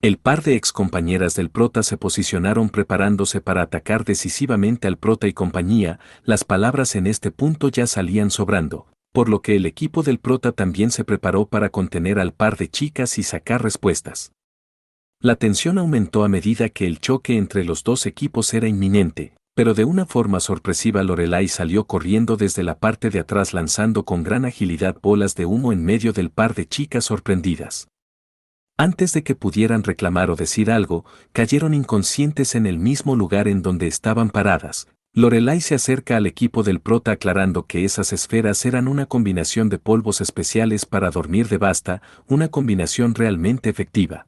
El par de excompañeras del prota se posicionaron preparándose para atacar decisivamente al prota y compañía. Las palabras en este punto ya salían sobrando, por lo que el equipo del prota también se preparó para contener al par de chicas y sacar respuestas. La tensión aumentó a medida que el choque entre los dos equipos era inminente, pero de una forma sorpresiva Lorelai salió corriendo desde la parte de atrás lanzando con gran agilidad bolas de humo en medio del par de chicas sorprendidas. Antes de que pudieran reclamar o decir algo, cayeron inconscientes en el mismo lugar en donde estaban paradas. Lorelai se acerca al equipo del prota aclarando que esas esferas eran una combinación de polvos especiales para dormir de Basta, una combinación realmente efectiva.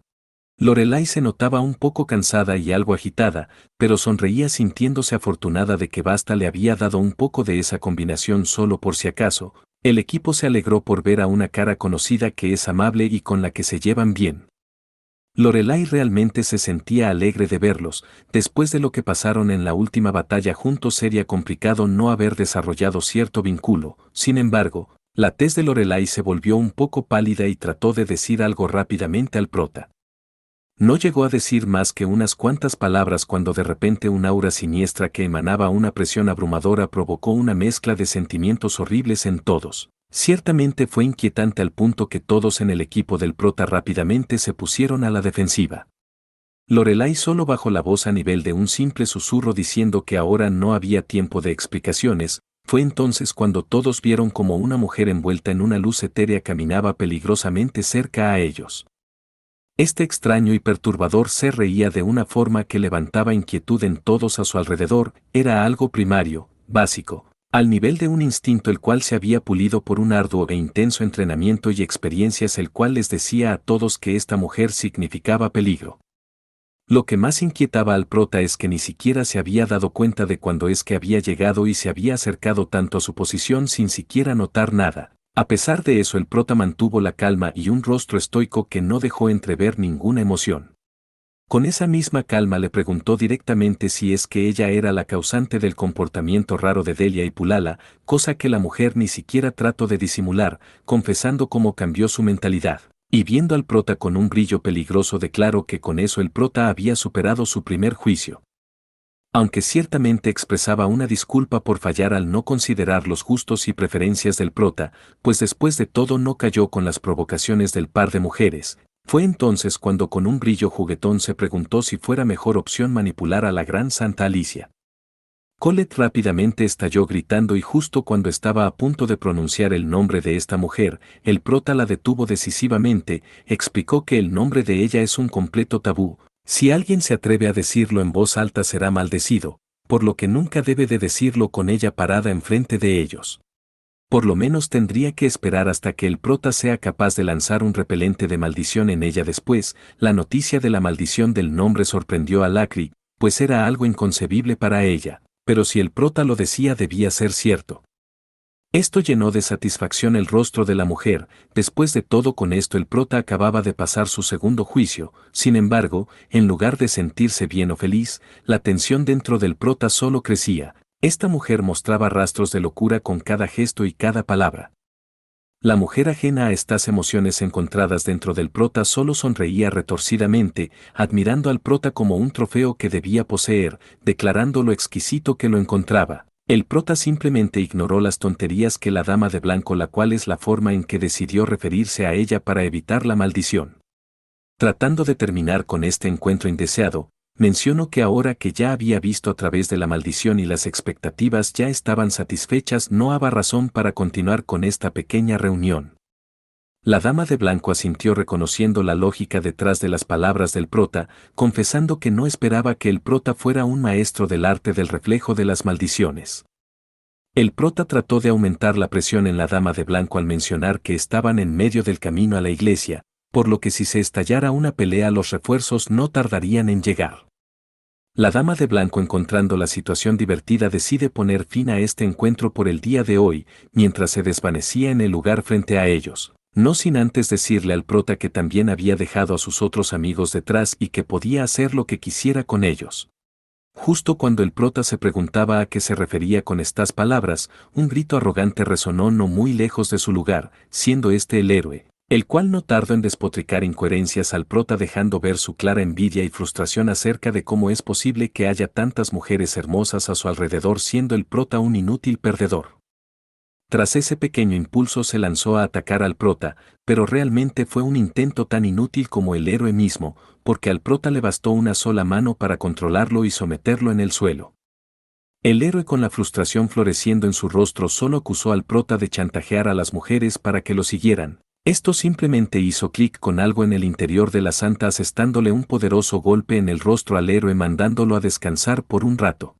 Lorelai se notaba un poco cansada y algo agitada, pero sonreía sintiéndose afortunada de que Basta le había dado un poco de esa combinación solo por si acaso. El equipo se alegró por ver a una cara conocida que es amable y con la que se llevan bien. Lorelai realmente se sentía alegre de verlos, después de lo que pasaron en la última batalla juntos sería complicado no haber desarrollado cierto vínculo. Sin embargo, la tez de Lorelai se volvió un poco pálida y trató de decir algo rápidamente al prota. No llegó a decir más que unas cuantas palabras cuando de repente un aura siniestra que emanaba una presión abrumadora provocó una mezcla de sentimientos horribles en todos. Ciertamente fue inquietante al punto que todos en el equipo del prota rápidamente se pusieron a la defensiva. Lorelai solo bajó la voz a nivel de un simple susurro diciendo que ahora no había tiempo de explicaciones. Fue entonces cuando todos vieron como una mujer envuelta en una luz etérea caminaba peligrosamente cerca a ellos. Este extraño y perturbador ser reía de una forma que levantaba inquietud en todos a su alrededor. Era algo primario, básico, al nivel de un instinto el cual se había pulido por un arduo e intenso entrenamiento y experiencias el cual les decía a todos que esta mujer significaba peligro. Lo que más inquietaba al prota es que ni siquiera se había dado cuenta de cuándo es que había llegado y se había acercado tanto a su posición sin siquiera notar nada. A pesar de eso el prota mantuvo la calma y un rostro estoico que no dejó entrever ninguna emoción. Con esa misma calma le preguntó directamente si es que ella era la causante del comportamiento raro de Delia y Pulala, cosa que la mujer ni siquiera trató de disimular, confesando cómo cambió su mentalidad. Y viendo al prota con un brillo peligroso declaró que con eso el prota había superado su primer juicio. Aunque ciertamente expresaba una disculpa por fallar al no considerar los gustos y preferencias del prota, pues después de todo no cayó con las provocaciones del par de mujeres, fue entonces cuando con un brillo juguetón se preguntó si fuera mejor opción manipular a la gran Santa Alicia. Colette rápidamente estalló gritando y justo cuando estaba a punto de pronunciar el nombre de esta mujer, el prota la detuvo decisivamente, explicó que el nombre de ella es un completo tabú. Si alguien se atreve a decirlo en voz alta será maldecido, por lo que nunca debe de decirlo con ella parada enfrente de ellos. Por lo menos tendría que esperar hasta que el prota sea capaz de lanzar un repelente de maldición en ella después. La noticia de la maldición del nombre sorprendió a Lacri, pues era algo inconcebible para ella, pero si el prota lo decía debía ser cierto. Esto llenó de satisfacción el rostro de la mujer. Después de todo, con esto el prota acababa de pasar su segundo juicio. Sin embargo, en lugar de sentirse bien o feliz, la tensión dentro del prota solo crecía. Esta mujer mostraba rastros de locura con cada gesto y cada palabra. La mujer ajena a estas emociones encontradas dentro del prota solo sonreía retorcidamente, admirando al prota como un trofeo que debía poseer, declarando lo exquisito que lo encontraba. El prota simplemente ignoró las tonterías que la dama de blanco, la cual es la forma en que decidió referirse a ella para evitar la maldición. Tratando de terminar con este encuentro indeseado, mencionó que ahora que ya había visto a través de la maldición y las expectativas ya estaban satisfechas, no había razón para continuar con esta pequeña reunión. La dama de blanco asintió reconociendo la lógica detrás de las palabras del prota, confesando que no esperaba que el prota fuera un maestro del arte del reflejo de las maldiciones. El prota trató de aumentar la presión en la dama de blanco al mencionar que estaban en medio del camino a la iglesia, por lo que si se estallara una pelea los refuerzos no tardarían en llegar. La dama de blanco, encontrando la situación divertida, decide poner fin a este encuentro por el día de hoy, mientras se desvanecía en el lugar frente a ellos. No sin antes decirle al prota que también había dejado a sus otros amigos detrás y que podía hacer lo que quisiera con ellos. Justo cuando el prota se preguntaba a qué se refería con estas palabras, un grito arrogante resonó no muy lejos de su lugar, siendo este el héroe. el cual no tardó en despotricar incoherencias al prota dejando ver su clara envidia y frustración acerca de cómo es posible que haya tantas mujeres hermosas a su alrededor siendo el prota un inútil perdedor. Tras ese pequeño impulso se lanzó a atacar al prota, pero realmente fue un intento tan inútil como el héroe mismo, porque al prota le bastó una sola mano para controlarlo y someterlo en el suelo. El héroe con la frustración floreciendo en su rostro solo acusó al prota de chantajear a las mujeres para que lo siguieran. Esto simplemente hizo clic con algo en el interior de la santa asestándole un poderoso golpe en el rostro al héroe mandándolo a descansar por un rato.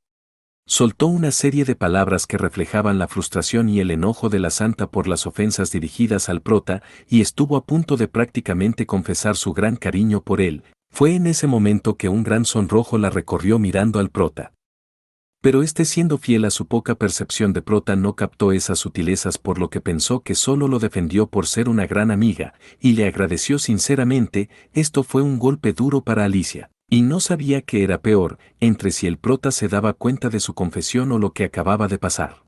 Soltó una serie de palabras que reflejaban la frustración y el enojo de la santa por las ofensas dirigidas al prota, y estuvo a punto de prácticamente confesar su gran cariño por él. Fue en ese momento que un gran sonrojo la recorrió mirando al prota. Pero siendo fiel a su poca percepción de prota no captó esas sutilezas por lo que pensó que solo lo defendió por ser una gran amiga, y le agradeció sinceramente. Esto fue un golpe duro para Alicia. Y no sabía qué era peor, entre si el prota se daba cuenta de su confesión o lo que acababa de pasar.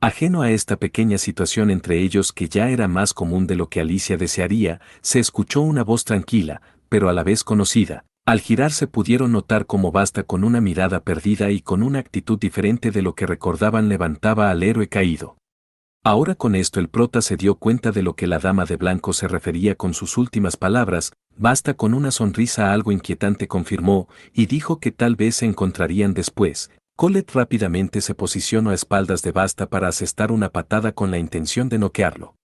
Ajeno a esta pequeña situación entre ellos que ya era más común de lo que Alicia desearía, se escuchó una voz tranquila, pero a la vez conocida. Al girarse pudieron notar cómo Basta con una mirada perdida y con una actitud diferente de lo que recordaban levantaba al héroe caído. Ahora con esto el prota se dio cuenta de lo que la dama de blanco se refería con sus últimas palabras. Basta con una sonrisa algo inquietante confirmó, y dijo que tal vez se encontrarían después. Colette rápidamente se posicionó a espaldas de Basta para asestar una patada con la intención de noquearlo.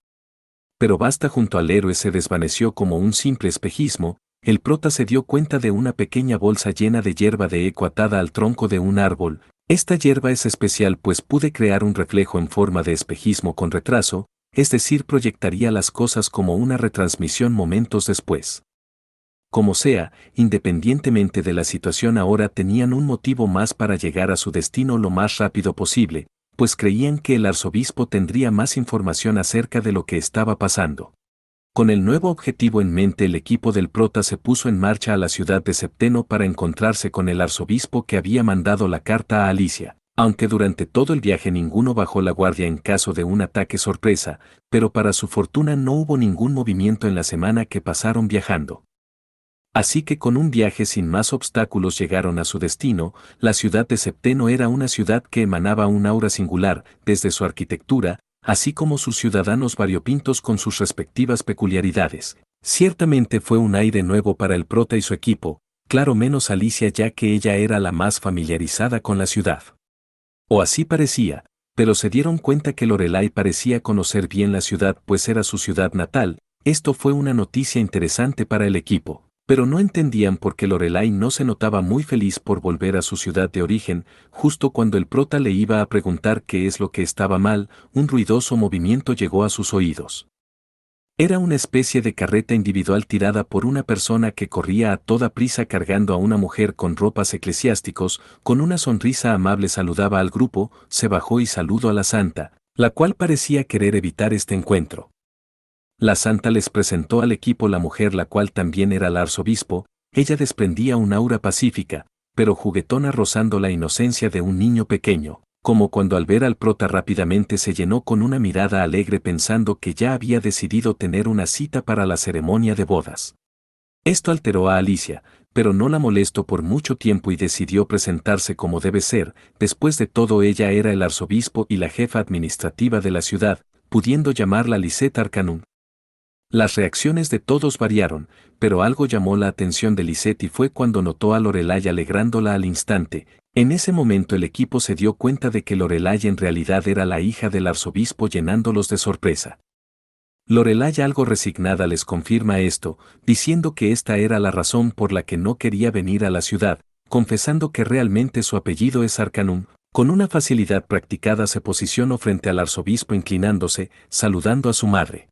Pero Basta junto al héroe se desvaneció como un simple espejismo. El prota se dio cuenta de una pequeña bolsa llena de hierba de eco atada al tronco de un árbol. Esta hierba es especial pues pude crear un reflejo en forma de espejismo con retraso, es decir, proyectaría las cosas como una retransmisión momentos después. Como sea, independientemente de la situación ahora tenían un motivo más para llegar a su destino lo más rápido posible, pues creían que el arzobispo tendría más información acerca de lo que estaba pasando. Con el nuevo objetivo en mente el equipo del prota se puso en marcha a la ciudad de Septeno para encontrarse con el arzobispo que había mandado la carta a Alicia, aunque durante todo el viaje ninguno bajó la guardia en caso de un ataque sorpresa, pero para su fortuna no hubo ningún movimiento en la semana que pasaron viajando. Así que con un viaje sin más obstáculos llegaron a su destino. La ciudad de Septeno era una ciudad que emanaba un aura singular, desde su arquitectura, así como sus ciudadanos variopintos con sus respectivas peculiaridades. Ciertamente fue un aire nuevo para el prota y su equipo, claro menos Alicia ya que ella era la más familiarizada con la ciudad. O así parecía, pero se dieron cuenta que Lorelai parecía conocer bien la ciudad pues era su ciudad natal. Esto fue una noticia interesante para el equipo. Pero no entendían por qué Lorelai no se notaba muy feliz por volver a su ciudad de origen. Justo cuando el prota le iba a preguntar qué es lo que estaba mal, un ruidoso movimiento llegó a sus oídos. Era una especie de carreta individual tirada por una persona que corría a toda prisa cargando a una mujer con ropas eclesiásticos. Con una sonrisa amable saludaba al grupo, se bajó y saludó a la santa, la cual parecía querer evitar este encuentro. La santa les presentó al equipo la mujer la cual también era el arzobispo. Ella desprendía un aura pacífica, pero juguetona rozando la inocencia de un niño pequeño, como cuando al ver al prota rápidamente se llenó con una mirada alegre pensando que ya había decidido tener una cita para la ceremonia de bodas. Esto alteró a Alicia, pero no la molestó por mucho tiempo y decidió presentarse como debe ser. Después de todo ella era el arzobispo y la jefa administrativa de la ciudad, pudiendo llamarla Lisette Arcanum. Las reacciones de todos variaron, pero algo llamó la atención de Lisette y fue cuando notó a Lorelai alegrándola al instante. En ese momento el equipo se dio cuenta de que Lorelai en realidad era la hija del arzobispo llenándolos de sorpresa. Lorelai algo resignada les confirma esto, diciendo que esta era la razón por la que no quería venir a la ciudad, confesando que realmente su apellido es Arcanum. Con una facilidad practicada se posicionó frente al arzobispo inclinándose, saludando a su madre.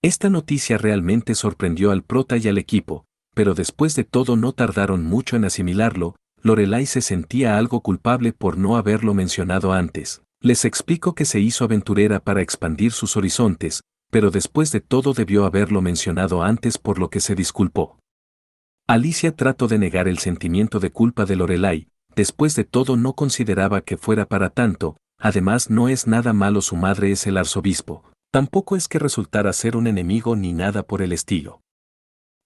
Esta noticia realmente sorprendió al prota y al equipo, pero después de todo no tardaron mucho en asimilarlo. Lorelai se sentía algo culpable por no haberlo mencionado antes. Les explicó que se hizo aventurera para expandir sus horizontes, pero después de todo debió haberlo mencionado antes por lo que se disculpó. Alicia trató de negar el sentimiento de culpa de Lorelai, después de todo no consideraba que fuera para tanto, además no es nada malo su madre es el arzobispo. Tampoco es que resultara ser un enemigo ni nada por el estilo.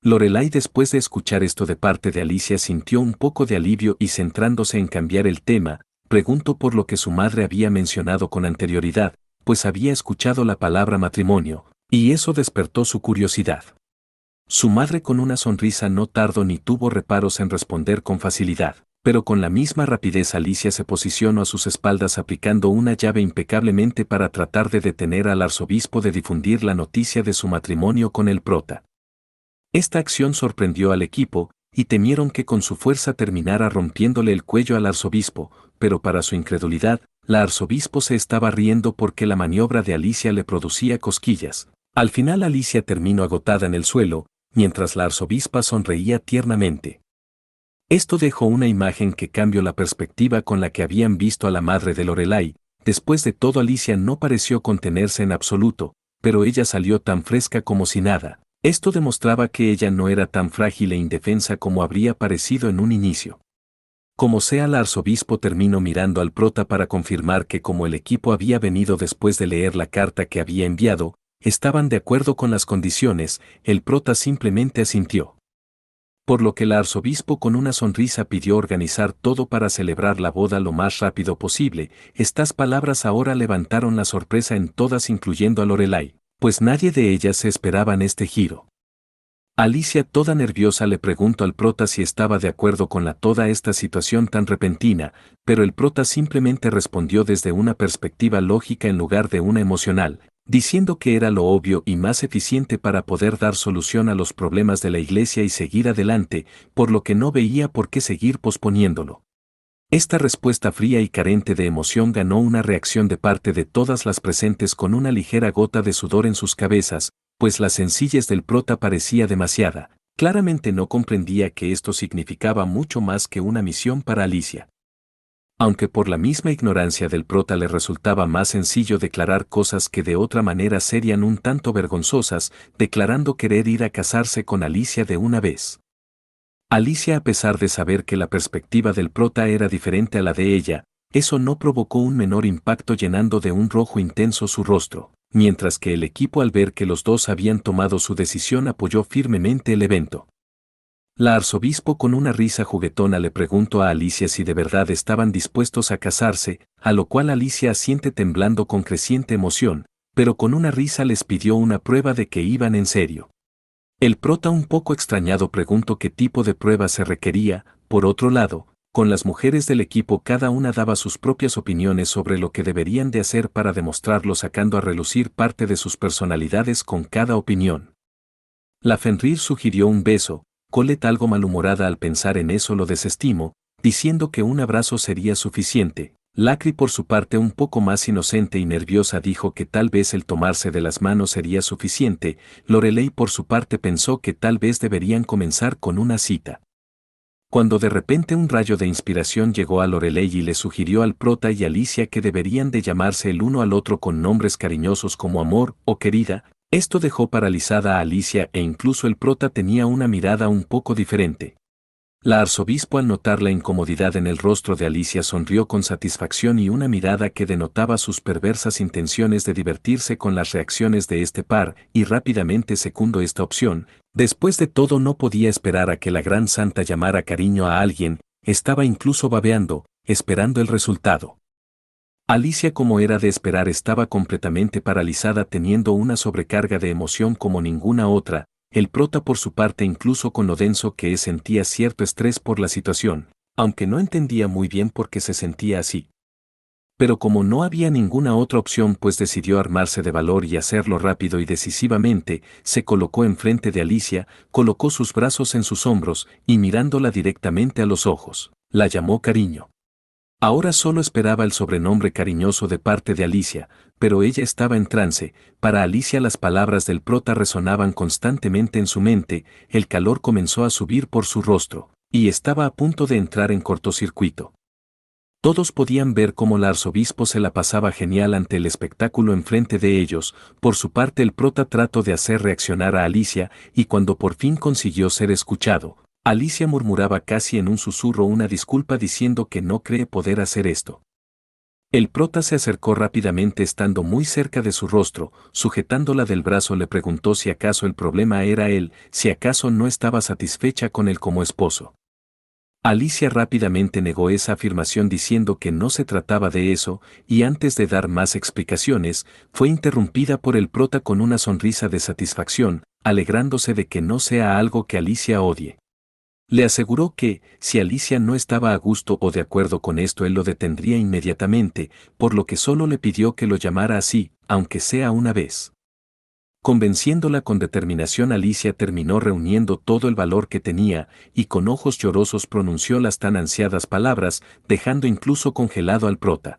Lorelai, después de escuchar esto de parte de Alicia, sintió un poco de alivio y, centrándose en cambiar el tema, preguntó por lo que su madre había mencionado con anterioridad, pues había escuchado la palabra matrimonio, y eso despertó su curiosidad. Su madre, con una sonrisa, no tardó ni tuvo reparos en responder con facilidad, pero con la misma rapidez Alicia se posicionó a sus espaldas aplicando una llave impecablemente para tratar de detener al arzobispo de difundir la noticia de su matrimonio con el prota. Esta acción sorprendió al equipo, y temieron que con su fuerza terminara rompiéndole el cuello al arzobispo, pero para su incredulidad, la arzobispo se estaba riendo porque la maniobra de Alicia le producía cosquillas. Al final Alicia terminó agotada en el suelo, mientras la arzobispa sonreía tiernamente. Esto dejó una imagen que cambió la perspectiva con la que habían visto a la madre de Lorelai. Después de todo, Alicia no pareció contenerse en absoluto, pero ella salió tan fresca como si nada. Esto demostraba que ella no era tan frágil e indefensa como habría parecido en un inicio. Como sea, el arzobispo terminó mirando al prota para confirmar que, como el equipo había venido después de leer la carta que había enviado, estaban de acuerdo con las condiciones. El prota simplemente asintió. Por lo que el arzobispo, con una sonrisa, pidió organizar todo para celebrar la boda lo más rápido posible. Estas palabras ahora levantaron la sorpresa en todas, incluyendo a Lorelai, pues nadie de ellas se esperaba en este giro. Alicia, toda nerviosa, le preguntó al prota si estaba de acuerdo con toda esta situación tan repentina, pero el prota simplemente respondió desde una perspectiva lógica en lugar de una emocional, diciendo que era lo obvio y más eficiente para poder dar solución a los problemas de la iglesia y seguir adelante, por lo que no veía por qué seguir posponiéndolo. Esta respuesta fría y carente de emoción ganó una reacción de parte de todas las presentes, con una ligera gota de sudor en sus cabezas, pues la sencillez del prota parecía demasiada. Claramente no comprendía que esto significaba mucho más que una misión para Alicia. Aunque por la misma ignorancia del prota le resultaba más sencillo declarar cosas que de otra manera serían un tanto vergonzosas, declarando querer ir a casarse con Alicia de una vez. Alicia, a pesar de saber que la perspectiva del prota era diferente a la de ella, eso no provocó un menor impacto, llenando de un rojo intenso su rostro, mientras que el equipo, al ver que los dos habían tomado su decisión, apoyó firmemente el evento. La arzobispo, con una risa juguetona, le preguntó a Alicia si de verdad estaban dispuestos a casarse, a lo cual Alicia asiente temblando con creciente emoción, pero con una risa les pidió una prueba de que iban en serio. El prota, un poco extrañado, preguntó qué tipo de prueba se requería. Por otro lado, con las mujeres del equipo, cada una daba sus propias opiniones sobre lo que deberían de hacer para demostrarlo, sacando a relucir parte de sus personalidades con cada opinión. La Fenrir sugirió un beso. Colette, algo malhumorada al pensar en eso, lo desestimó, diciendo que un abrazo sería suficiente. Lacri, por su parte, un poco más inocente y nerviosa, dijo que tal vez el tomarse de las manos sería suficiente. Lorelai, por su parte, pensó que tal vez deberían comenzar con una cita. Cuando de repente un rayo de inspiración llegó a Lorelai y le sugirió al prota y Alicia que deberían de llamarse el uno al otro con nombres cariñosos como amor o querida. Esto dejó paralizada a Alicia, e incluso el prota tenía una mirada un poco diferente. La arzobispo, al notar la incomodidad en el rostro de Alicia, sonrió con satisfacción y una mirada que denotaba sus perversas intenciones de divertirse con las reacciones de este par, y rápidamente secundó esta opción. Después de todo, no podía esperar a que la gran santa llamara cariño a alguien, estaba incluso babeando, esperando el resultado. Alicia, como era de esperar, estaba completamente paralizada, teniendo una sobrecarga de emoción como ninguna otra. El prota, por su parte, incluso con lo denso que es, sentía cierto estrés por la situación, aunque no entendía muy bien por qué se sentía así. Pero como no había ninguna otra opción, pues decidió armarse de valor y hacerlo rápido y decisivamente. Se colocó enfrente de Alicia, colocó sus brazos en sus hombros y, mirándola directamente a los ojos, la llamó cariño. Ahora solo esperaba el sobrenombre cariñoso de parte de Alicia, pero ella estaba en trance. Para Alicia las palabras del prota resonaban constantemente en su mente, el calor comenzó a subir por su rostro, y estaba a punto de entrar en cortocircuito. Todos podían ver cómo el arzobispo se la pasaba genial ante el espectáculo enfrente de ellos. Por su parte, el prota trató de hacer reaccionar a Alicia, y cuando por fin consiguió ser escuchado, Alicia murmuraba casi en un susurro una disculpa, diciendo que no cree poder hacer esto. El prota se acercó rápidamente estando muy cerca de su rostro, sujetándola del brazo le preguntó si acaso el problema era él, si acaso no estaba satisfecha con él como esposo. Alicia rápidamente negó esa afirmación diciendo que no se trataba de eso, y antes de dar más explicaciones, fue interrumpida por el prota con una sonrisa de satisfacción, alegrándose de que no sea algo que Alicia odie. Le aseguró que, si Alicia no estaba a gusto o de acuerdo con esto, él lo detendría inmediatamente, por lo que solo le pidió que lo llamara así, aunque sea una vez. Convenciéndola con determinación, Alicia terminó reuniendo todo el valor que tenía, y con ojos llorosos pronunció las tan ansiadas palabras, dejando incluso congelado al prota.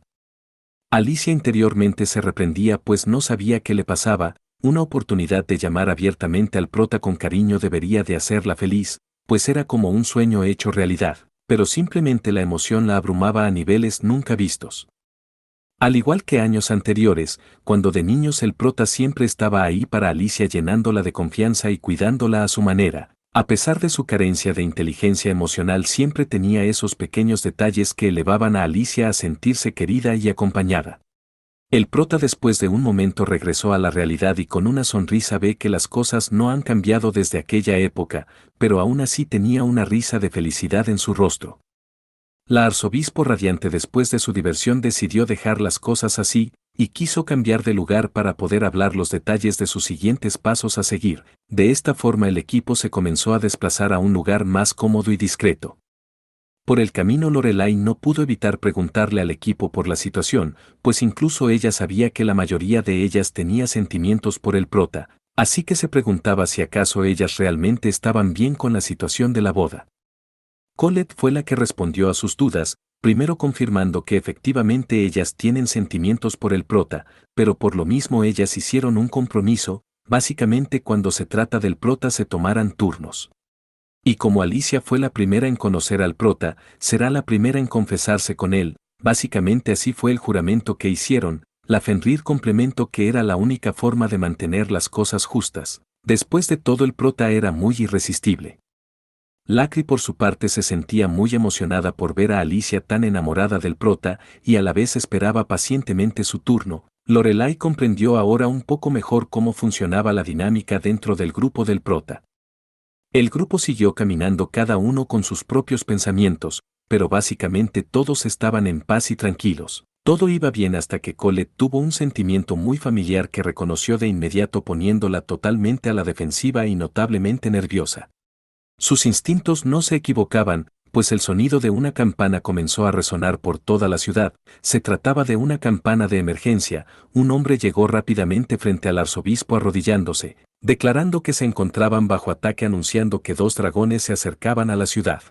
Alicia interiormente se reprendía pues no sabía qué le pasaba, una oportunidad de llamar abiertamente al prota con cariño debería de hacerla feliz, pues era como un sueño hecho realidad, pero simplemente la emoción la abrumaba a niveles nunca vistos. Al igual que años anteriores, cuando de niños el prota siempre estaba ahí para Alicia llenándola de confianza y cuidándola a su manera, a pesar de su carencia de inteligencia emocional siempre tenía esos pequeños detalles que elevaban a Alicia a sentirse querida y acompañada. El prota después de un momento regresó a la realidad y con una sonrisa ve que las cosas no han cambiado desde aquella época, pero aún así tenía una risa de felicidad en su rostro. La arzobispo radiante después de su diversión decidió dejar las cosas así, y quiso cambiar de lugar para poder hablar los detalles de sus siguientes pasos a seguir. De esta forma el equipo se comenzó a desplazar a un lugar más cómodo y discreto. Por el camino Lorelai no pudo evitar preguntarle al equipo por la situación, pues incluso ella sabía que la mayoría de ellas tenía sentimientos por el prota, así que se preguntaba si acaso ellas realmente estaban bien con la situación de la boda. Colette fue la que respondió a sus dudas, primero confirmando que efectivamente ellas tienen sentimientos por el prota, pero por lo mismo ellas hicieron un compromiso, básicamente cuando se trata del prota se tomaran turnos. Y como Alicia fue la primera en conocer al prota, será la primera en confesarse con él, básicamente así fue el juramento que hicieron, la Fenrir complementó que era la única forma de mantener las cosas justas. Después de todo el prota era muy irresistible. Lacri por su parte se sentía muy emocionada por ver a Alicia tan enamorada del prota y a la vez esperaba pacientemente su turno. Lorelai comprendió ahora un poco mejor cómo funcionaba la dinámica dentro del grupo del prota. El grupo siguió caminando cada uno con sus propios pensamientos, pero básicamente todos estaban en paz y tranquilos. Todo iba bien hasta que Colette tuvo un sentimiento muy familiar que reconoció de inmediato poniéndola totalmente a la defensiva y notablemente nerviosa. Sus instintos no se equivocaban, pues el sonido de una campana comenzó a resonar por toda la ciudad. Se trataba de una campana de emergencia. Un hombre llegó rápidamente frente al arzobispo arrodillándose, declarando que se encontraban bajo ataque anunciando que 2 dragones se acercaban a la ciudad.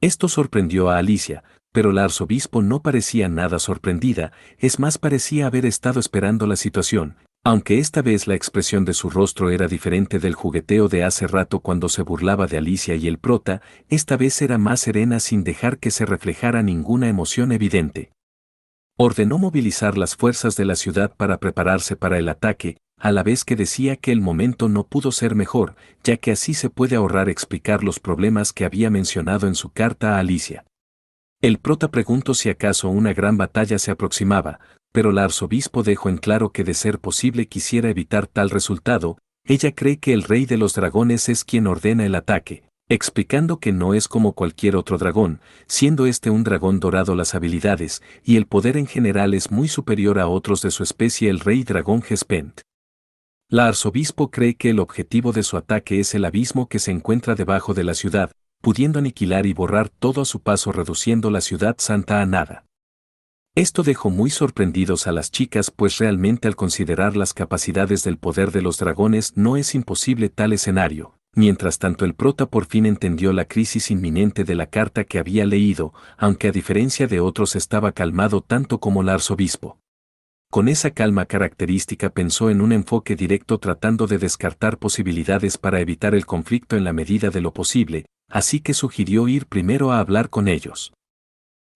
Esto sorprendió a Alicia, pero la arzobispo no parecía nada sorprendida, es más parecía haber estado esperando la situación. Aunque esta vez la expresión de su rostro era diferente del jugueteo de hace rato cuando se burlaba de Alicia y el prota, esta vez era más serena sin dejar que se reflejara ninguna emoción evidente. Ordenó movilizar las fuerzas de la ciudad para prepararse para el ataque, a la vez que decía que el momento no pudo ser mejor, ya que así se puede ahorrar explicar los problemas que había mencionado en su carta a Alicia. El prota preguntó si acaso una gran batalla se aproximaba, pero el arzobispo dejó en claro que de ser posible quisiera evitar tal resultado. Ella cree que el rey de los dragones es quien ordena el ataque, explicando que no es como cualquier otro dragón, siendo este un dragón dorado. Las habilidades y el poder en general es muy superior a otros de su especie, el rey dragón Gespent. La arzobispo cree que el objetivo de su ataque es el abismo que se encuentra debajo de la ciudad, pudiendo aniquilar y borrar todo a su paso, reduciendo la ciudad santa a nada. Esto dejó muy sorprendidos a las chicas, pues realmente al considerar las capacidades del poder de los dragones no es imposible tal escenario. Mientras tanto el prota por fin entendió la crisis inminente de la carta que había leído, aunque a diferencia de otros estaba calmado tanto como el arzobispo. Con esa calma característica pensó en un enfoque directo tratando de descartar posibilidades para evitar el conflicto en la medida de lo posible, así que sugirió ir primero a hablar con ellos.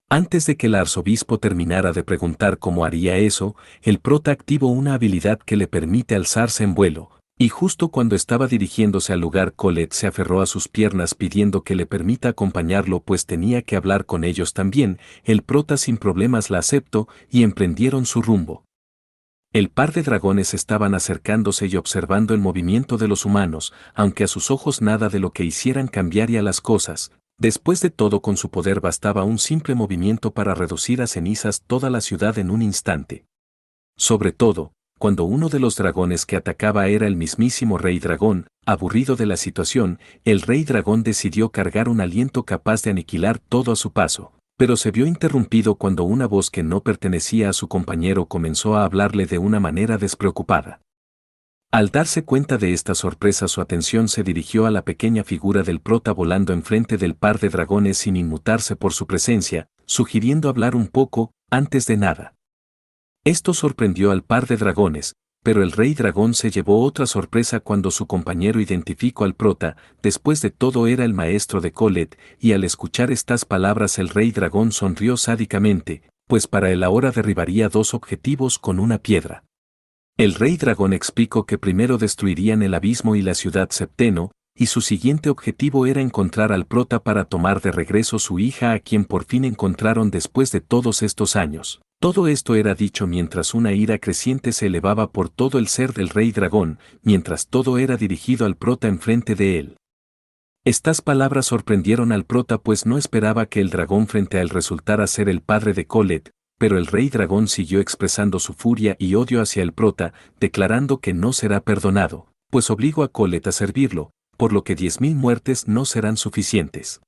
Antes de que el arzobispo terminara de preguntar cómo haría eso, el prota activó una habilidad que le permite alzarse en vuelo, Y justo cuando estaba dirigiéndose al lugar, Colette se aferró a sus piernas pidiendo que le permita acompañarlo, pues tenía que hablar con ellos también. El prota sin problemas la aceptó y emprendieron su rumbo. El par de dragones estaban acercándose y observando el movimiento de los humanos, aunque a sus ojos nada de lo que hicieran cambiaría las cosas. Después de todo, con su poder bastaba un simple movimiento para reducir a cenizas toda la ciudad en un instante. Sobre todo, cuando uno de los dragones que atacaba era el mismísimo Rey Dragón. Aburrido de la situación, el Rey Dragón decidió cargar un aliento capaz de aniquilar todo a su paso, pero se vio interrumpido cuando una voz que no pertenecía a su compañero comenzó a hablarle de una manera despreocupada. Al darse cuenta de esta sorpresa, su atención se dirigió a la pequeña figura del prota volando enfrente del par de dragones sin inmutarse por su presencia, sugiriendo hablar un poco. Antes de nada, esto sorprendió al par de dragones, pero el Rey Dragón se llevó otra sorpresa cuando su compañero identificó al prota. Después de todo era el maestro de Colette, y al escuchar estas palabras el Rey Dragón sonrió sádicamente, pues para él ahora derribaría dos objetivos con una piedra. El Rey Dragón explicó que primero destruirían el abismo y la ciudad Septeno, y su siguiente objetivo era encontrar al prota para tomar de regreso su hija, a quien por fin encontraron después de todos estos años. Todo esto era dicho mientras una ira creciente se elevaba por todo el ser del Rey Dragón, mientras todo era dirigido al prota enfrente de él. Estas palabras sorprendieron al prota, pues no esperaba que el dragón frente a él resultara ser el padre de Colette, pero el Rey Dragón siguió expresando su furia y odio hacia el prota, declarando que no será perdonado, pues obligó a Colette a servirlo, por lo que 10.000 muertes no serán suficientes.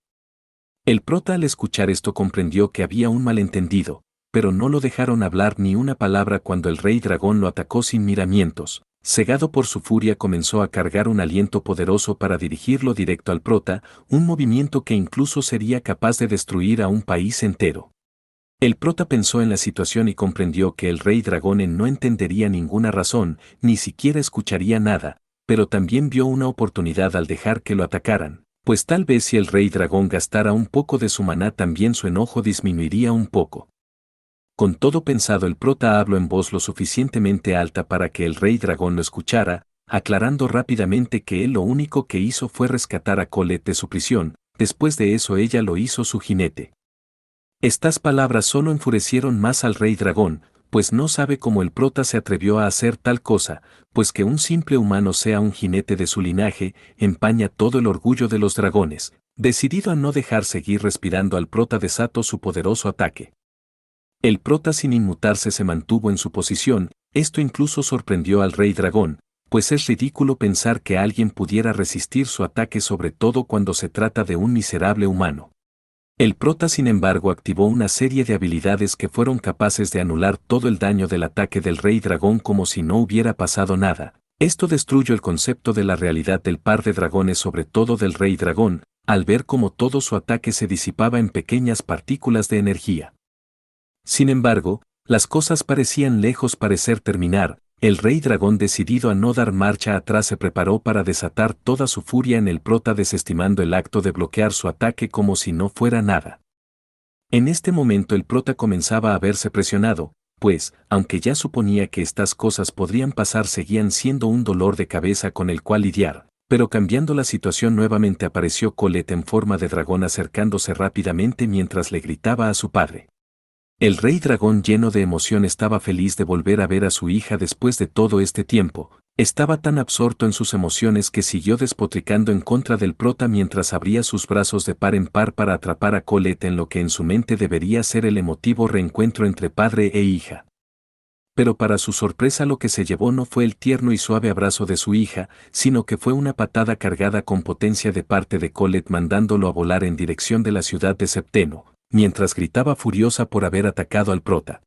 El prota, al escuchar esto, comprendió que había un malentendido, pero no lo dejaron hablar ni una palabra cuando el Rey Dragón lo atacó sin miramientos. Cegado por su furia, comenzó a cargar un aliento poderoso para dirigirlo directo al prota, un movimiento que incluso sería capaz de destruir a un país entero. El prota pensó en la situación y comprendió que el Rey Dragón no entendería ninguna razón, ni siquiera escucharía nada, pero también vio una oportunidad al dejar que lo atacaran, pues tal vez si el Rey Dragón gastara un poco de su maná, también su enojo disminuiría un poco. Con todo pensado, el prota habló en voz lo suficientemente alta para que el Rey Dragón lo escuchara, aclarando rápidamente que él lo único que hizo fue rescatar a Colette de su prisión. Después de eso ella lo hizo su jinete. Estas palabras solo enfurecieron más al Rey Dragón, pues no sabe cómo el prota se atrevió a hacer tal cosa, pues que un simple humano sea un jinete de su linaje empaña todo el orgullo de los dragones. Decidido a no dejar seguir respirando al prota, desató su poderoso ataque. El prota, sin inmutarse, se mantuvo en su posición. Esto incluso sorprendió al Rey Dragón, pues es ridículo pensar que alguien pudiera resistir su ataque, sobre todo cuando se trata de un miserable humano. El prota, sin embargo, activó una serie de habilidades que fueron capaces de anular todo el daño del ataque del Rey Dragón como si no hubiera pasado nada. Esto destruyó el concepto de la realidad del par de dragones, sobre todo del Rey Dragón, al ver cómo todo su ataque se disipaba en pequeñas partículas de energía. Sin embargo, las cosas parecían lejos parecer terminar. El Rey Dragón, decidido a no dar marcha atrás, se preparó para desatar toda su furia en el prota, desestimando el acto de bloquear su ataque como si no fuera nada. En este momento el prota comenzaba a verse presionado, pues, aunque ya suponía que estas cosas podrían pasar, seguían siendo un dolor de cabeza con el cual lidiar. Pero cambiando la situación, nuevamente apareció Colette en forma de dragón, acercándose rápidamente mientras le gritaba a su padre. El Rey Dragón, lleno de emoción, estaba feliz de volver a ver a su hija después de todo este tiempo. Estaba tan absorto en sus emociones que siguió despotricando en contra del prota mientras abría sus brazos de par en par para atrapar a Colette en lo que en su mente debería ser el emotivo reencuentro entre padre e hija. Pero para su sorpresa, lo que se llevó no fue el tierno y suave abrazo de su hija, sino que fue una patada cargada con potencia de parte de Colette, mandándolo a volar en dirección de la ciudad de Septeno, mientras gritaba furiosa por haber atacado al prota.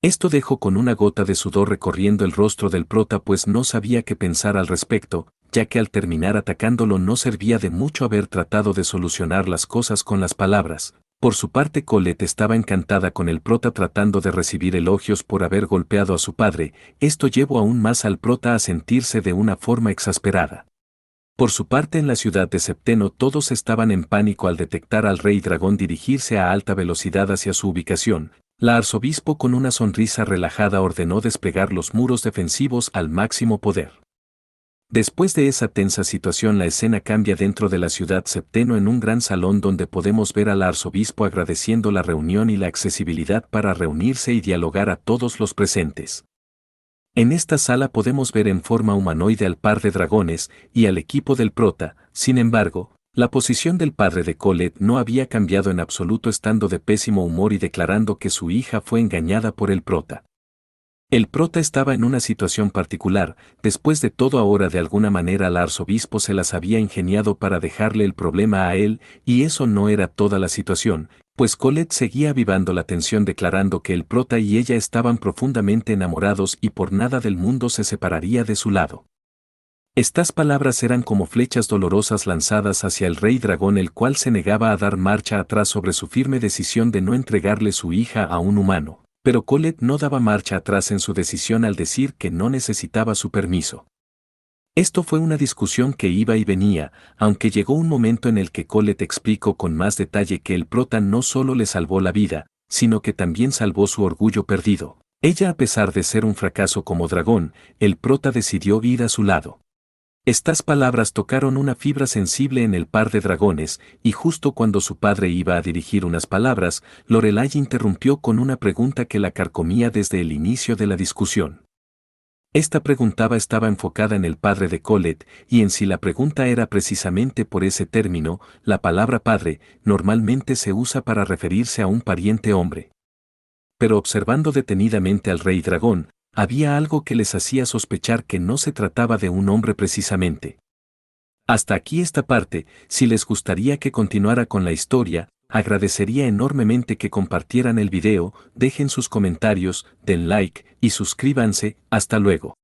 Esto dejó con una gota de sudor recorriendo el rostro del prota, pues no sabía qué pensar al respecto, ya que al terminar atacándolo no servía de mucho haber tratado de solucionar las cosas con las palabras. Por su parte, Colette estaba encantada con el prota, tratando de recibir elogios por haber golpeado a su padre. Esto llevó aún más al prota a sentirse de una forma exasperada. Por su parte, en la ciudad de Septeno todos estaban en pánico al detectar al Rey Dragón dirigirse a alta velocidad hacia su ubicación. La arzobispo, con una sonrisa relajada, ordenó desplegar los muros defensivos al máximo poder. Después de esa tensa situación, la escena cambia dentro de la ciudad septeno en un gran salón donde podemos ver al arzobispo agradeciendo la reunión y la accesibilidad para reunirse y dialogar a todos los presentes. En esta sala podemos ver en forma humanoide al par de dragones y al equipo del prota. Sin embargo, la posición del padre de Colette no había cambiado en absoluto, estando de pésimo humor y declarando que su hija fue engañada por el prota. El prota estaba en una situación particular. Después de todo, ahora de alguna manera el arzobispo se las había ingeniado para dejarle el problema a él, y eso no era toda la situación, pues Colette seguía avivando la tensión, declarando que el prota y ella estaban profundamente enamorados y por nada del mundo se separaría de su lado. Estas palabras eran como flechas dolorosas lanzadas hacia el rey dragón, el cual se negaba a dar marcha atrás sobre su firme decisión de no entregarle su hija a un humano. Pero Colette no daba marcha atrás en su decisión al decir que no necesitaba su permiso. Esto fue una discusión que iba y venía, aunque llegó un momento en el que Colette explicó con más detalle que el prota no solo le salvó la vida, sino que también salvó su orgullo perdido. Ella, a pesar de ser un fracaso como dragón, el prota decidió ir a su lado. Estas palabras tocaron una fibra sensible en el par de dragones, y justo cuando su padre iba a dirigir unas palabras, Lorelai interrumpió con una pregunta que la carcomía desde el inicio de la discusión. Esta pregunta estaba enfocada en el padre de Colette, y en sí la pregunta era precisamente por ese término. La palabra padre normalmente se usa para referirse a un pariente hombre. Pero observando detenidamente al rey dragón, había algo que les hacía sospechar que no se trataba de un hombre precisamente. Hasta aquí esta parte. Si les gustaría que continuara con la historia, agradecería enormemente que compartieran el video, dejen sus comentarios, den like y suscríbanse. Hasta luego.